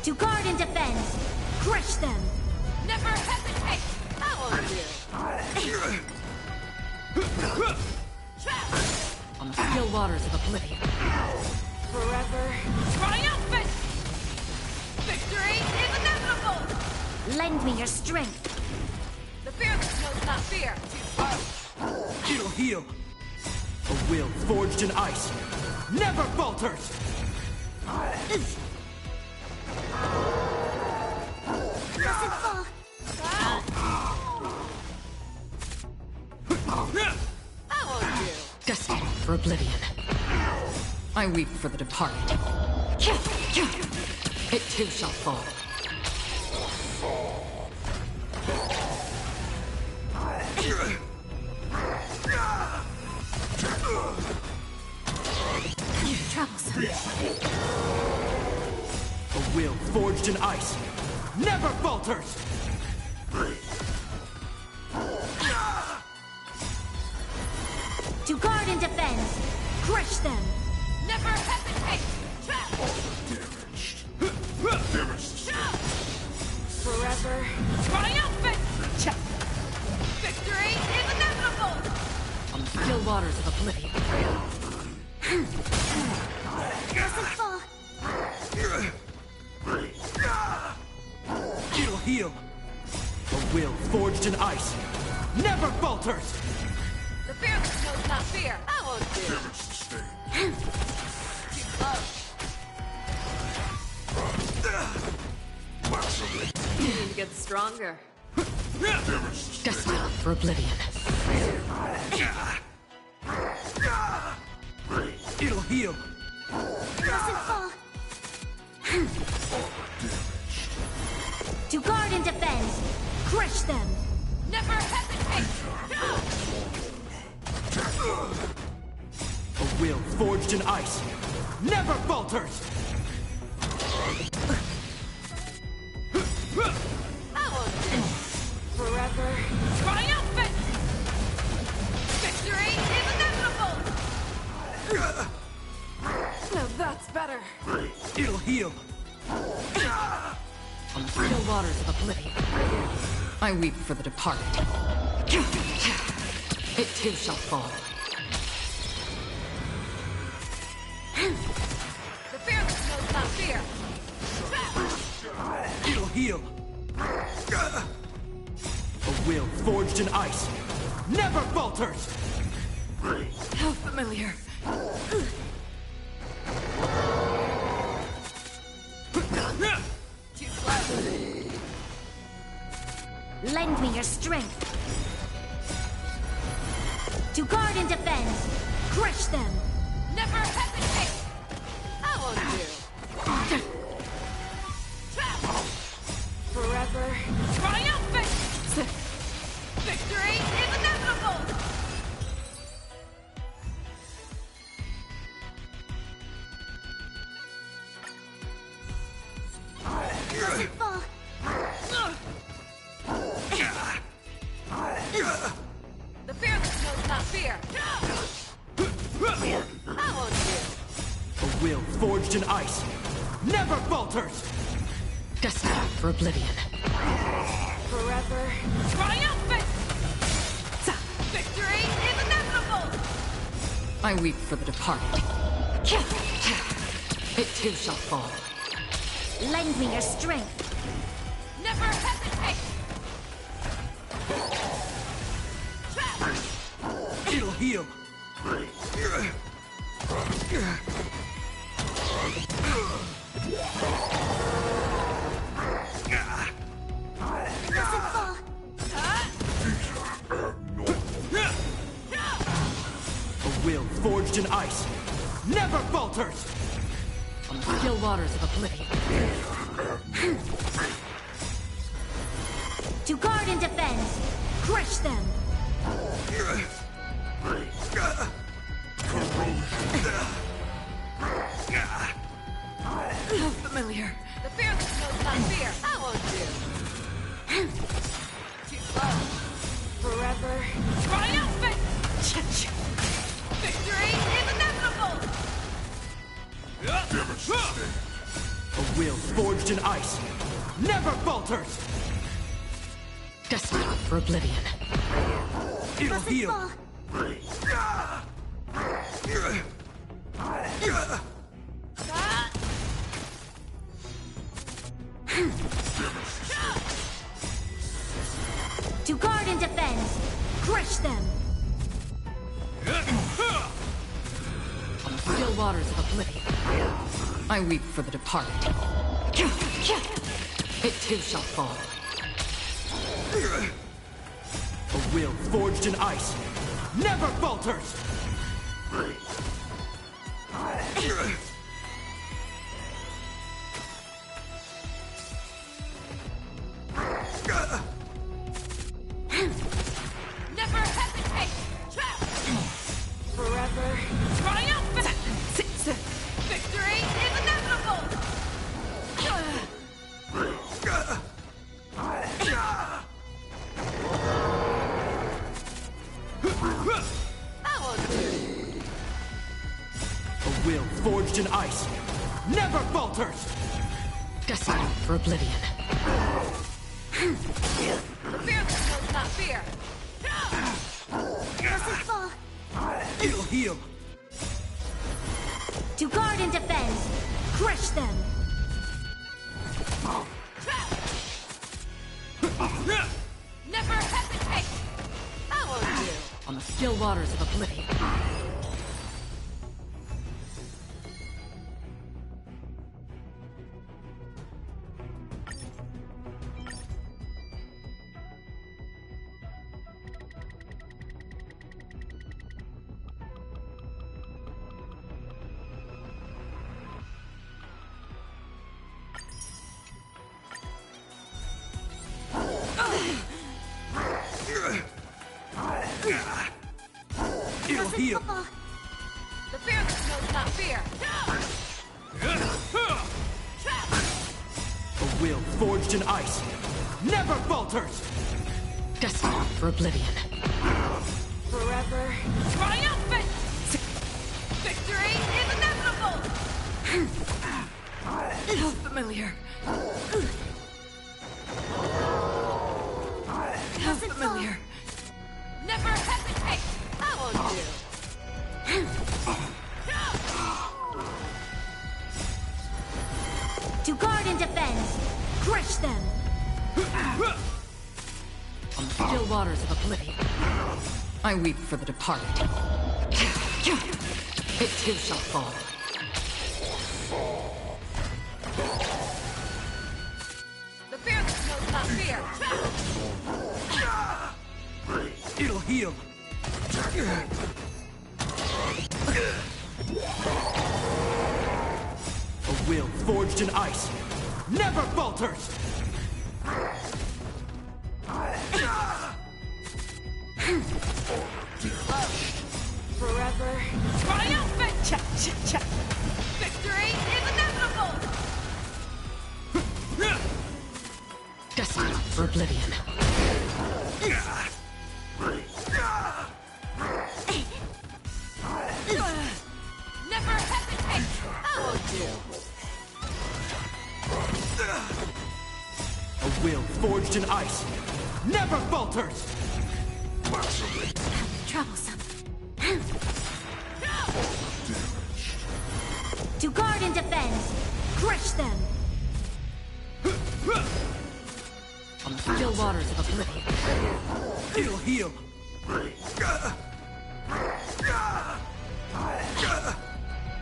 To guard and defend! Crush them! Never hesitate! I won't do. On the still waters of oblivion. Forever triumphant! Victory is inevitable! Lend me your strength! The fearless knows not fear. It'll heal. A will forged in ice never falters. Doesn't fall! I won't do. Destined for oblivion. I weep for the departed. It too shall fall. Troublesome. A will forged in ice never falters. To guard and defend! Crush them! Never hesitate! Forever triumphant! Victory is inevitable! On the still waters of oblivion. Doesn't fall! It'll heal. A will forged in ice never falters. The fearless knows not fear. I won't do. Too close. You need to get stronger. Destined for oblivion. It'll heal. Doesn't fall! To guard and defend! Crush them! Never hesitate! A will forged in ice never falters. I won't do. Forever triumphant! Victory is inevitable! Now that's better. It'll heal. On the still waters of oblivion. I weep for the departed. It too shall fall. The fearless knows not fear. It'll heal. A will forged in ice never falters. How familiar. Too slow. Lend me your strength! To guard and defend! Crush them! Never hesitate! I won't do. Forever triumphant! Victory is inevitable! Doesn't fall! The fearless knows not fear. I won't do. A will forged in ice never falters. Destined for oblivion. Forever triumphant! Victory is inevitable! I weep for the departed. It too shall fall. Lend me your strength! Never hesitate! It'll heal. Doesn't fall! A will forged in ice never falters. On the still waters of oblivion. To guard and defend! Crush them! How familiar. The fearless knows not fear. I won't do. Too slow. Forever triumphant! Victory is inevitable! A will forged in ice never falters! Destined for oblivion. It'll Doesn't heal! fall. To guard and defend. Crush them. On the still waters of oblivion, I weep for the departed. It too shall fall. A will forged in ice never falters! Never hesitate! Forever triumphant! Victory is inevitable! That won't do. A will forged in ice never falters! Destined for oblivion. The fearless knows not fear! Doesn't fall. It'll heal! To guard and defend. Crush them. Never hesitate! That won't do. On the still waters of oblivion. It'll Doesn't heal! fall. The fearless knows not fear! A will forged in ice never falters! Destined for oblivion. Forever triumphant! Victory is inevitable! How familiar. How Doesn't familiar. Never hesitate! That won't do. To guard and defend. Crush them. On the still waters of oblivion, I weep for the departed. It too shall fall. The fearless knows not fear! It'll heal! A will forged in ice never falters! Forever triumphant! Victory is inevitable! Destined for oblivion. Never hesitate! That won't do. A will forged in ice never falters! Troublesome. To guard and defend. Crush them. On the still waters of oblivion, It'll heal!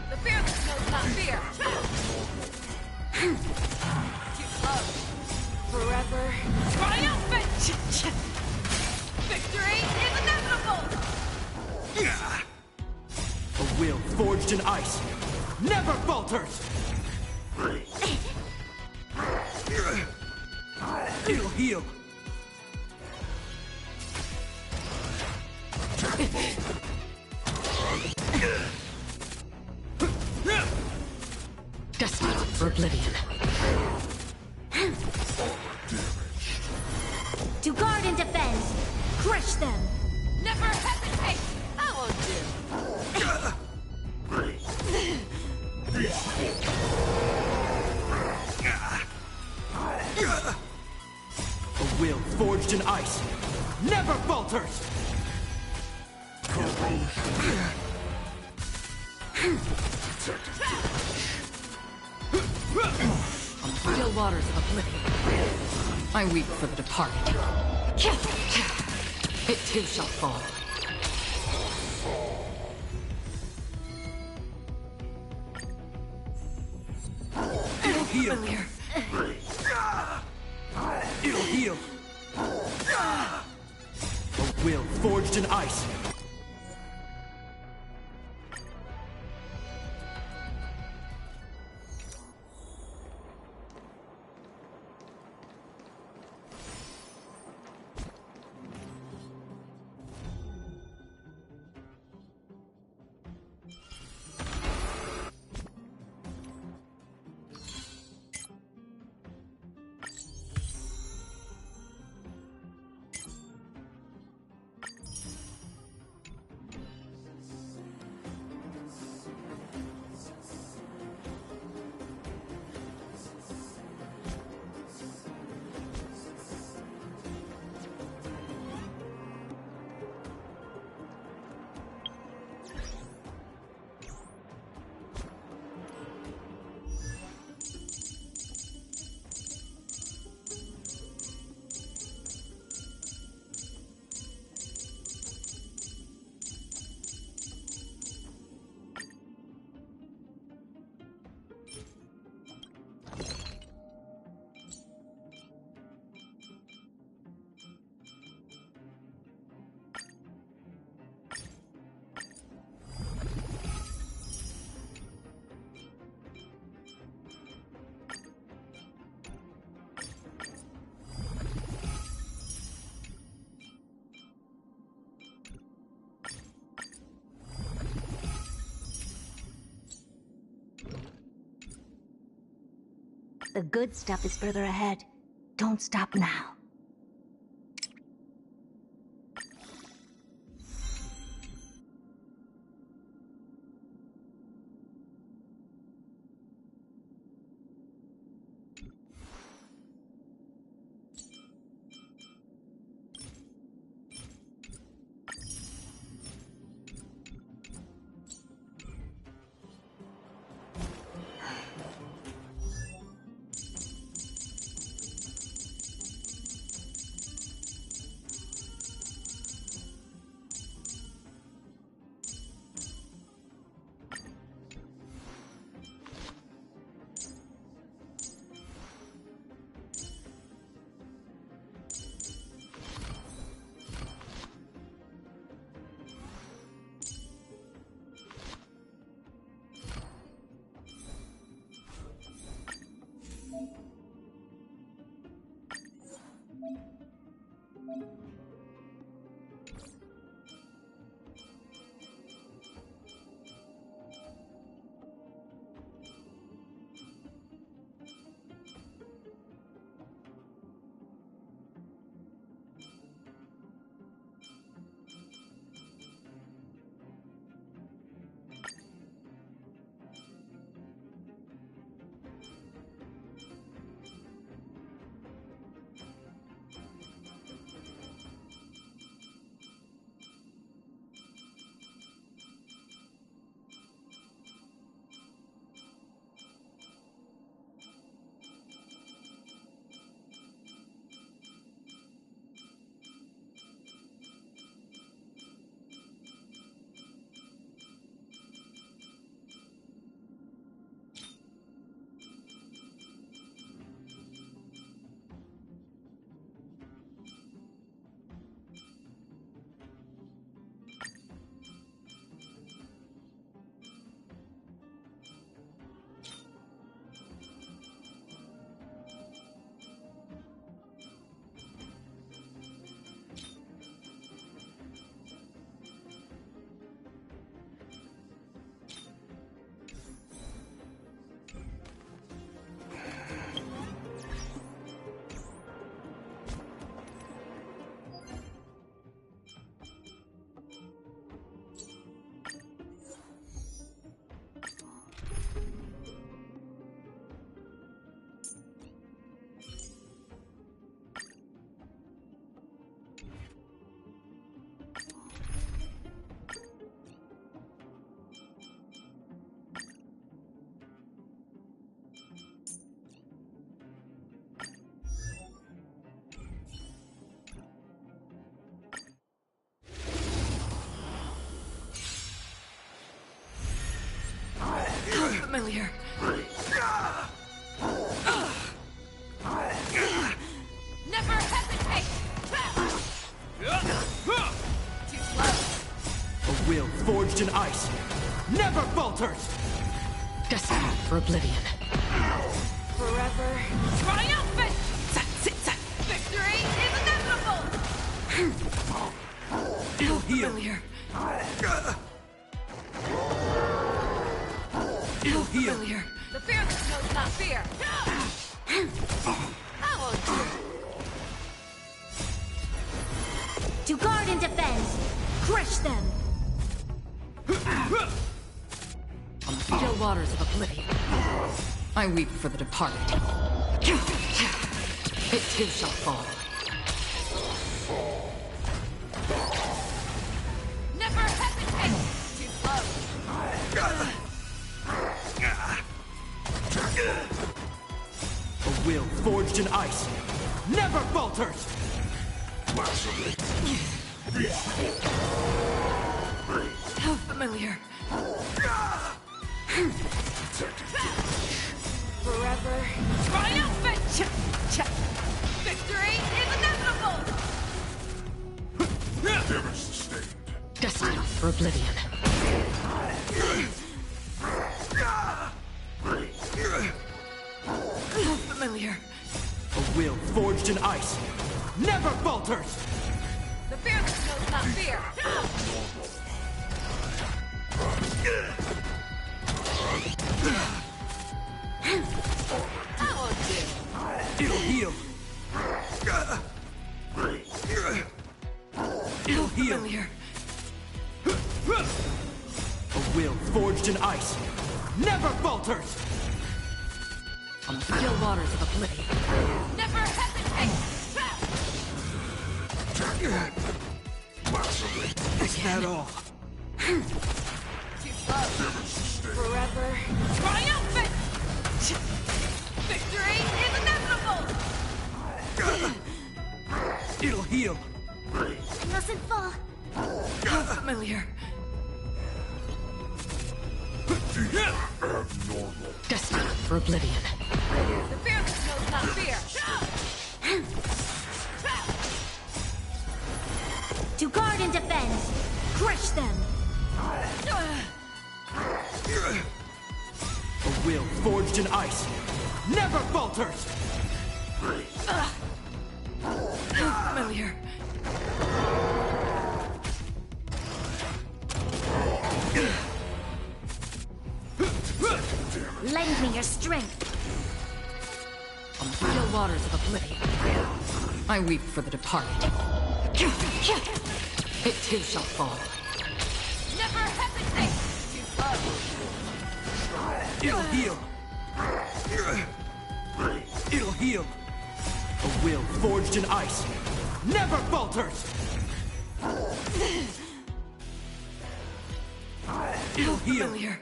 The fearless knows not fear! Too close. Forever triumphant! Victory is inevitable! A will forged in ice never falters! It'll heal! destined for oblivion. To guard and defend. Crush them. Never hesitate! That won't do. forged in ice never falters! On the still waters of oblivion, I weep for the departed. It too shall fall. It'll heal! It'll heal! A will forged in ice! The good stuff is further ahead. Don't stop now. Familiar. Never hesitate! Too slow. A will forged in ice never falters! Destined for oblivion. Forever triumphant! Victory is inevitable! It'll heal! Familiar. It'll heal! Familiar. The fearless knows not fear! I won't do it. To guard and defend! Crush them! On the still waters of oblivion, I weep for the departed. It too shall fall. Never hesitate! Too slow. A will forged in ice never falters! How familiar. Forever triumphant! Victory is inevitable! Destined for oblivion. How familiar. A will forged in ice never falters! The fearless knows not fear! I won't do. It'll heal! It'll heal! Familiar. A will forged in ice never falters! On the still waters of oblivion, Never hesitate! Is that all? Too slow. Forever triumphant! Victory is inevitable! It'll heal! I mustn't fall! how familiar. Destined for oblivion. The fearless knows not fear! To guard and defend! Crush them! A will forged in ice never falters! How familiar. Lend me your strength! On the still waters of oblivion, I weep for the departed. It too shall fall. Never hesitate! Too slow. It'll heal! It'll heal! A will forged in ice never falters! It'll heal! Familiar.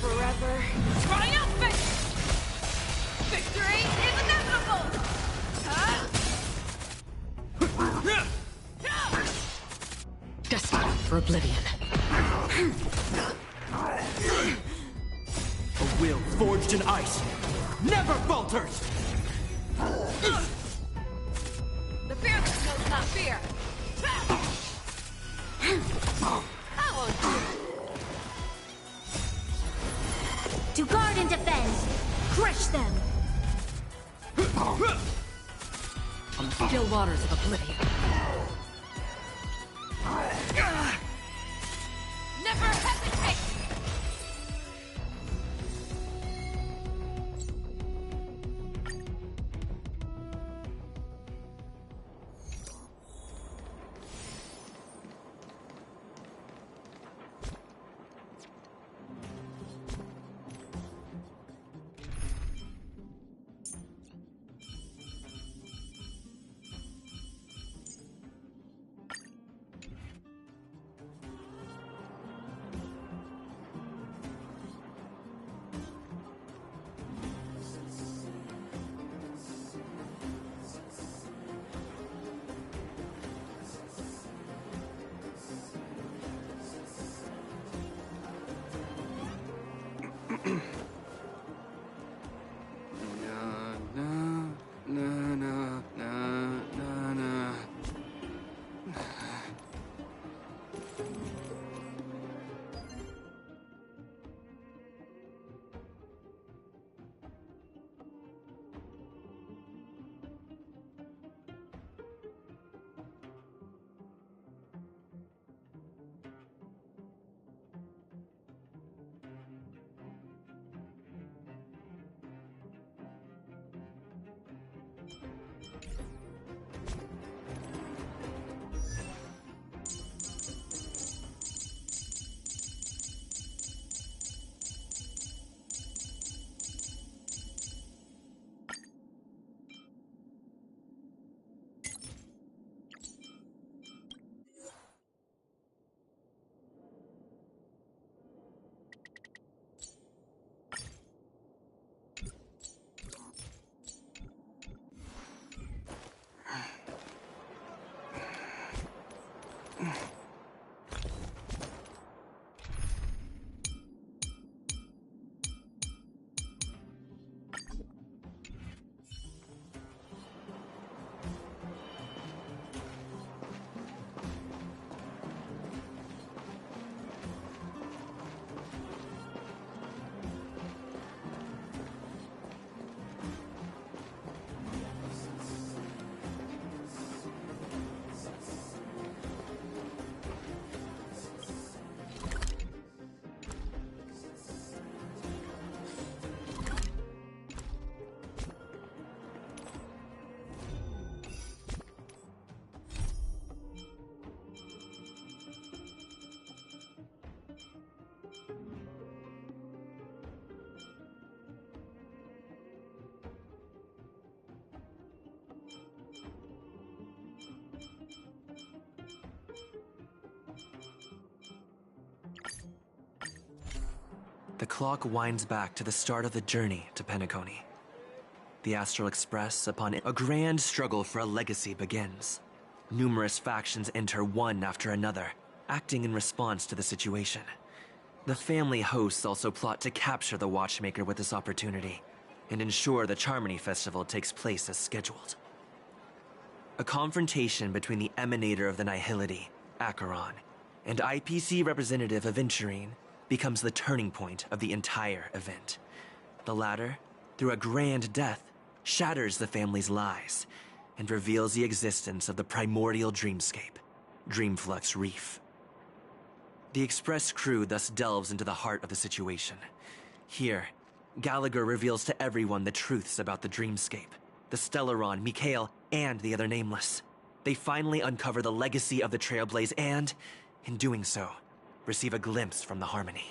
Forever triumphant! Victory is inevitable! Destined for oblivion. A will forged in ice never falters! The fearless knows not fear! I won't do it. To guard and defend! Crush them! On the still waters of oblivion, Never hesitate! The clock winds back to the start of the journey to Penacony. The Astral Express, upon a grand struggle for a legacy, begins. Numerous factions enter one after another, acting in response to the situation. The family hosts also plot to capture the Watchmaker with this opportunity and ensure the Charmony Festival takes place as scheduled. A confrontation between the Emanator of the Nihility, Acheron, and IPC representative Aventurine becomes the turning point of the entire event. The latter, through a grand death, shatters the family's lies and reveals the existence of the primordial dreamscape, Dreamflux Reef. The Express crew thus delves into the heart of the situation. Here, Gallagher reveals to everyone the truths about the dreamscape, the Stellaron, Mikhail, and the other Nameless. They finally uncover the legacy of the Trailblaze and, in doing so, receive a glimpse from the Harmony.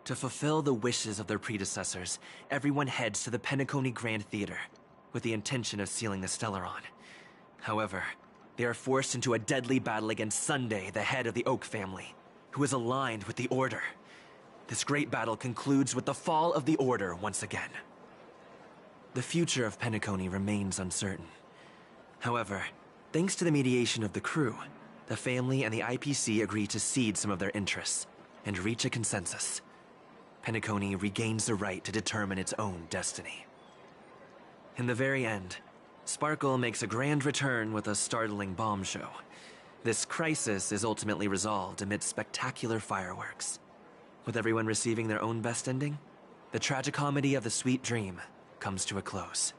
To fulfill the wishes of their predecessors, everyone heads to the Penacony Grand Theater with the intention of sealing the Stellaron. However, they are forced into a deadly battle against Sunday, the head of the Oak family, who is aligned with the Order. This great battle concludes with the fall of the Order once again. The future of Penacony remains uncertain. However, thanks to the mediation of the crew, the family and the IPC agree to cede some of their interests and reach a consensus. Penacony regains the right to determine its own destiny. In the very end, Sparkle makes a grand return with a startling bomb show. This crisis is ultimately resolved amid spectacular fireworks. With everyone receiving their own best ending, the tragicomedy of the Sweet Dream comes to a close.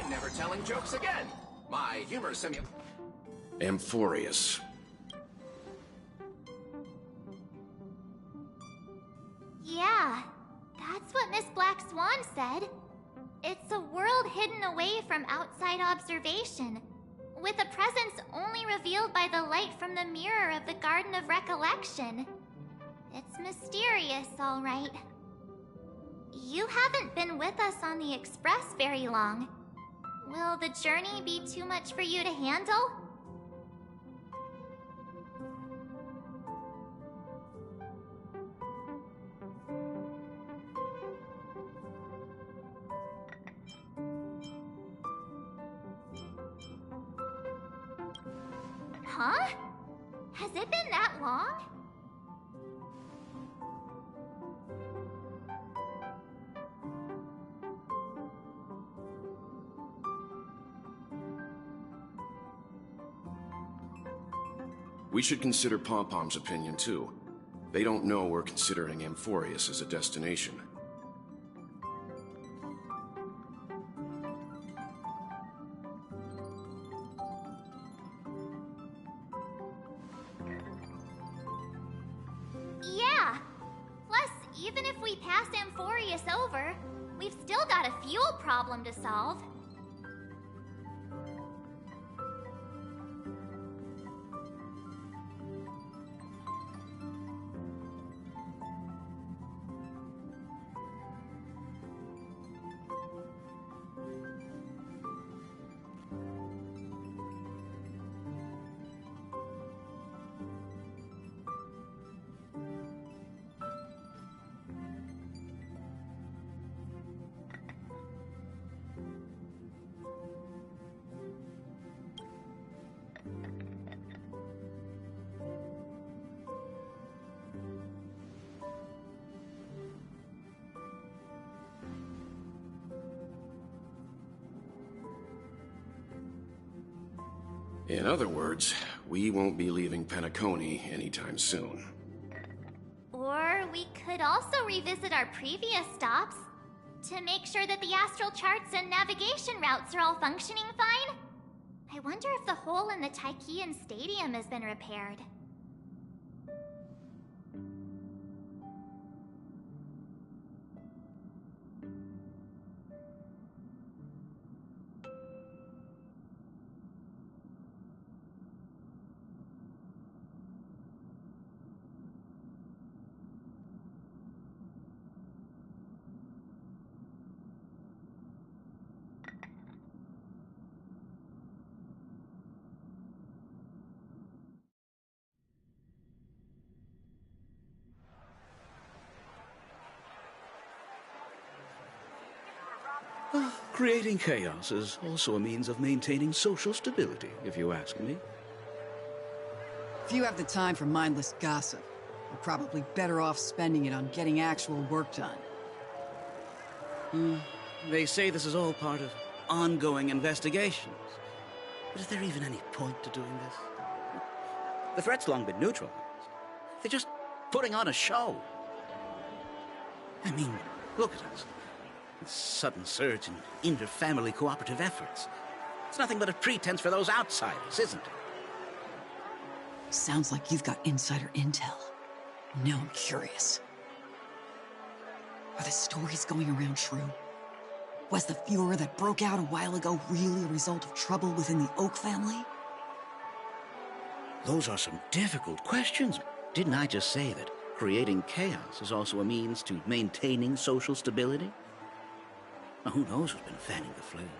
I'm never telling jokes again. My humor Amphorius. Yeah, that's That's what Miss Black Swan said. It's a world hidden away from outside observation, with a presence only revealed by the light from the mirror of the Garden of Recollection. It's mysterious, all right. You haven't been with us on the Express very long. Will the journey be too much for you to handle? Huh? Has it been that long? We should consider Pom-Pom's opinion, too. They don't know we're considering Amphorius as a destination. Yeah. Plus, even if we pass Amphorius over, we've still got a fuel problem to solve. In other words, we won't be leaving Penacony anytime soon. Or we could also revisit our previous stops to make sure that the astral charts and navigation routes are all functioning fine. I wonder if the hole in the Tychean Stadium has been repaired. Creating chaos is also a means of maintaining social stability, if you ask me. If you have the time for mindless gossip, you're probably better off spending it on getting actual work done. They say this is all part of ongoing investigations. But is there even any point to doing this? The threat's long been neutralized. They're just putting on a show. I mean, look at us. This sudden surge in inter-family cooperative efforts. It's nothing but a pretense for those outsiders, isn't it? Sounds like you've got insider intel. Now I'm curious. Are the stories going around true? Was the furor that broke out a while ago really a result of trouble within the Oak family? Those are some difficult questions. Didn't I just say that creating chaos is also a means to maintaining social stability? Now, who knows who's been fanning the flames?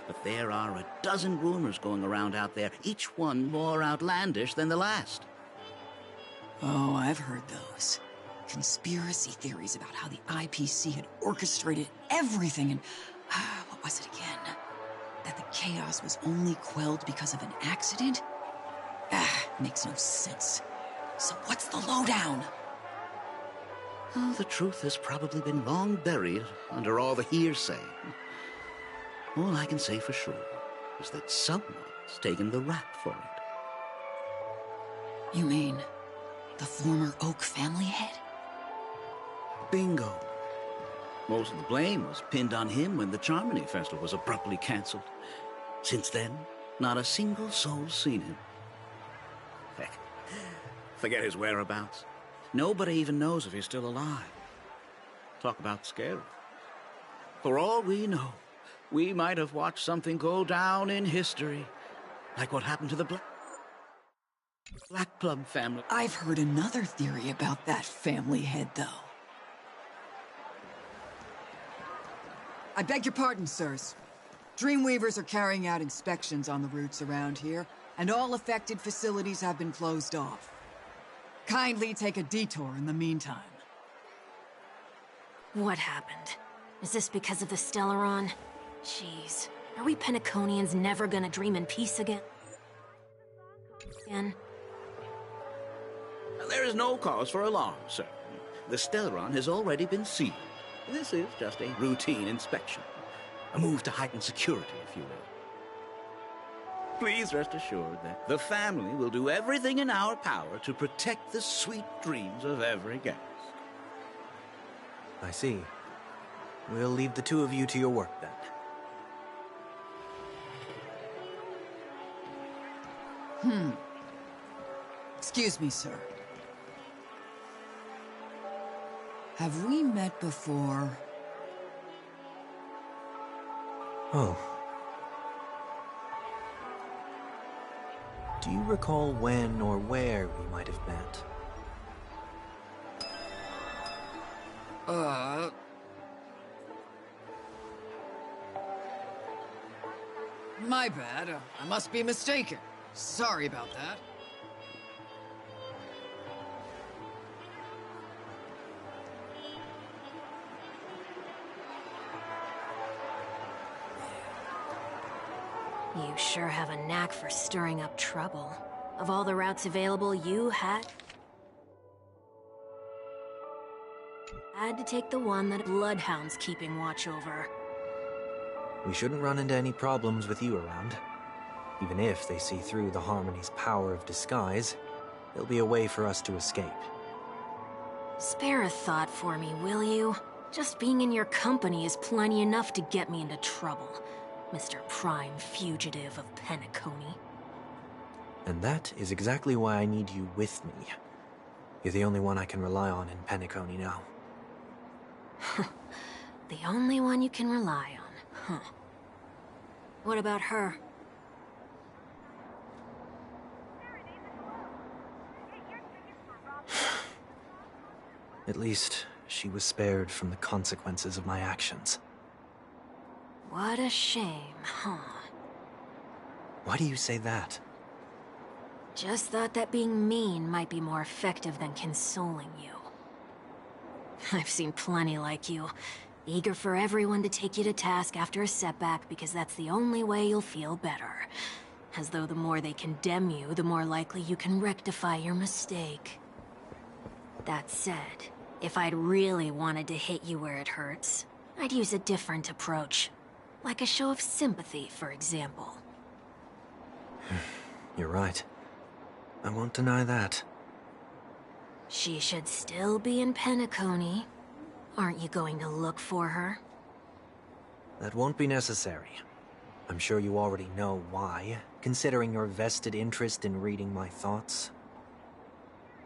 But there are a dozen rumors going around out there, each one more outlandish than the last. Oh, I've heard those. Conspiracy theories about how the IPC had orchestrated everything and... what was it again? That the chaos was only quelled because of an accident? Makes no sense. So what's the lowdown? Oh, the truth has probably been long buried under all the hearsay. All I can say for sure is that someone's taken the rap for it. You mean the former Oak family head? Bingo. Most of the blame was pinned on him when the Charmony Festival was abruptly cancelled. Since then, not a single soul's seen him. Heck, forget his whereabouts. Nobody even knows if he's still alive. Talk about scary. For all we know, we might have watched something go down in history, like what happened to the Black Plum family. I've heard another theory about that family head, though. I beg your pardon, sirs. Dreamweavers are carrying out inspections on the routes around here, and all affected facilities have been closed off. Kindly take a detour in the meantime. What happened? Is this because of the Stellaron? Jeez, are we Penaconians never gonna dream in peace again? There is no cause for alarm, sir. The Stellaron has already been sealed. This is just a routine inspection. A move to heighten security, if you will. Please rest assured that the family will do everything in our power to protect the sweet dreams of every guest. I see. We'll leave the two of you to your work, then. Excuse me, sir. Have we met before? Oh. Do you recall when or where we might have met? My bad. I must be mistaken. Sorry about that. You sure have a knack for stirring up trouble. Of all the routes available, you had to take the one that Bloodhound's keeping watch over. We shouldn't run into any problems with you around. Even if they see through the Harmony's power of disguise, there'll be a way for us to escape. Spare a thought for me, will you? Just being in your company is plenty enough to get me into trouble, Mr. Prime Fugitive of Penacony. And that is exactly why I need you with me. You're the only one I can rely on in Penacony now. The only one you can rely on, huh? What about her? At least, she was spared from the consequences of my actions. What a shame, huh? Why do you say that? Just thought that being mean might be more effective than consoling you. I've seen plenty like you, eager for everyone to take you to task after a setback because that's the only way you'll feel better. As though the more they condemn you, the more likely you can rectify your mistake. That said, if I'd really wanted to hit you where it hurts, I'd use a different approach. Like a show of sympathy, for example. You're right. I won't deny that. She should still be in Penacony. Aren't you going to look for her? That won't be necessary. I'm sure you already know why, considering your vested interest in reading my thoughts.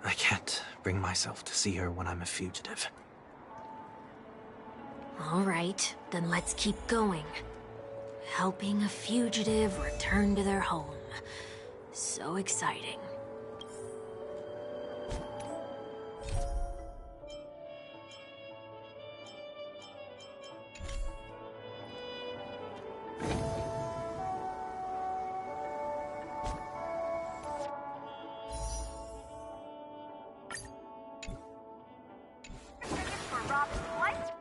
I can't bring myself to see her when I'm a fugitive. All right, then let's keep going. Helping a fugitive return to their home. So exciting. For Robin's life.